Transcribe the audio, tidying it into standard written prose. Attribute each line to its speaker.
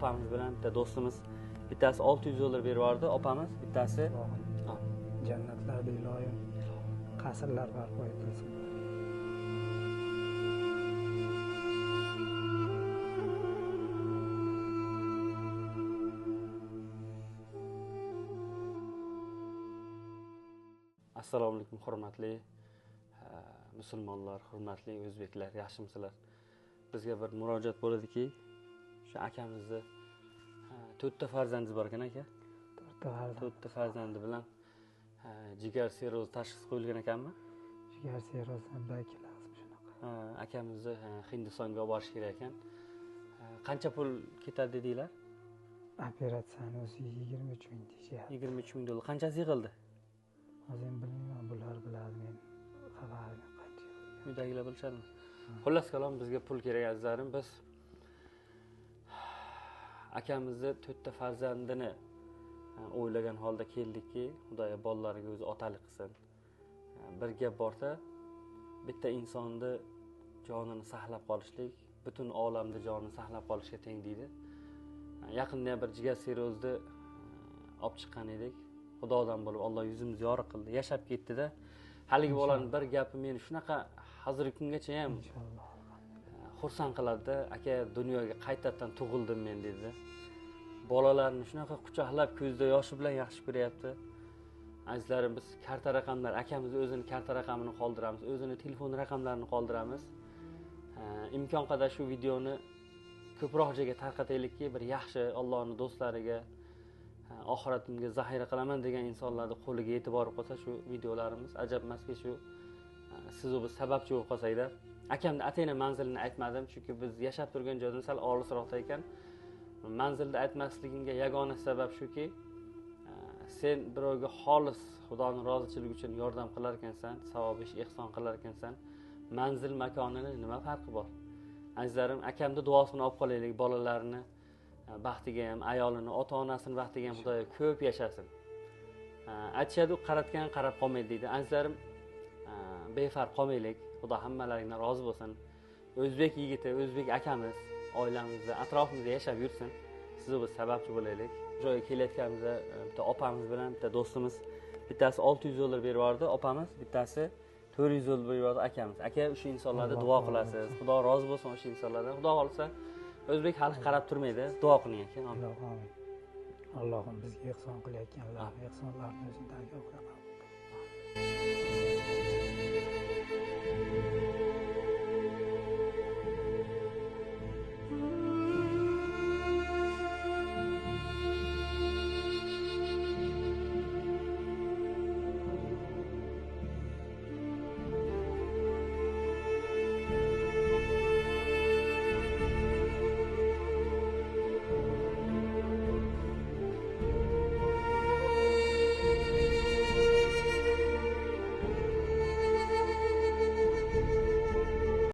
Speaker 1: Opamiz bilan bitta do'stimiz, bittasi 600 dollar berib yubordi, opamiz, bittasi
Speaker 2: jannatlarda iloyim qasrlar barpo etilsin.
Speaker 1: Assalomu alaykum, hurmatli musulmonlar, hurmatli o'zbeklar, yaxshimisizlar? Bizga bir murojaat bo'ladiki, shu akamizni 4 ta farzandi bor ekan aka. 4 ta farzandi bilan jigar sirozi tashxisi qo'yilgan ekanmi?
Speaker 2: Jigar sirozidan belki lazım shunaqa.
Speaker 1: Akamizni Hindistonga olib borish kerak ekan. Qancha pul ketadi dedinglar?
Speaker 2: Operatsiyani o'zi 23 ming deyishyapti.
Speaker 1: 23 ming dollar. Qanchasi yig'ildi?
Speaker 2: Hozir bilmayman, bular biladi, men xabarim qancha.
Speaker 1: Uydagilar bilishadimi? Xullas kalom, bizga pul kerak azizlarim. Biz akamizni 4 ta farzandini o'ylagan holda keldikki, Xudoyo bolalariga o'zi otalik qilsin. Bir gap borda, bitta insonni jonini saqlab qolishlik butun olamda jonini saqlab qolishga teng deydi. Yaqinda bir jigar sirozni olib chiqqan edik. Xudodan bo'lib Alloh yuzimizni yorug' qildi, yashab ketdi-da. Haligi bolaning bir gapi meni shunaqa hozirgi kungacha ham xursand qiladi-da. Aka, dunyoga qaytadan tug'ildim men dedi. Bolalarni shunaqa quchoqlab, ko'zda yoshi bilan yaxshi ko'ryapti. Azizlarim, biz karta raqamlar, akamiz o'zini karta raqamini qoldiramiz, o'zini telefon raqamlarini qoldiramiz. Imkon qadar shu videoni ko'proq joyga tarqataylikki, bir yaxshi Allohning do'stlariga, oxiratimga zaxira qilaman degan insonlarning qo'liga yetib borib qolsa shu videolarimiz, ajab emaski, shu siz biz sababchi bo'lib qolsanglar. Akamning atayna manzilini aytmadim, chunki biz yashab turgan joydan sal olisroqda ekan. Manzilni aytmasligimga yagona sabab shuki, sen birovga xolis Xudoning roziligi uchun yordam qilar ekansan, savob ish ehson qilar ekansan, manzil makonini nima farqi bor? Azizlarim, akamning duosini olib qolaylik, bolalarini baxtiga ham, ayolini, ota-onasini baxtiga ham Xudoyo ko'p yashasin. Aytishadi, qaratgan qarab qolmaydi deydi. Azizlarim, befarq qolmaylik. Xudo hammalaringdan rozi bo'lsin. O'zbek yigiti, o'zbek akamiz oilamizda, atrofimizda yashab yursin. Siz biz sababchi bo'laylik. Joyga kelayotganimizda bitta opamiz bilan bitta do'stimiz, bittasi 600 dollar berib yubordi, opamiz, bittasi 400 dollar berib yubordi akamiz. Aka, o'sha insonlarga duo qilasiz. Xudo rozi bo'lsin o'sha insonlardan. Xudo xolisa o'zbek xalqi qarab turmaydi. Duo qiling aka.
Speaker 2: Amin. Allohim bizga ehson qilayotganlar, ehsonlarni o'zidan qabul qilsin.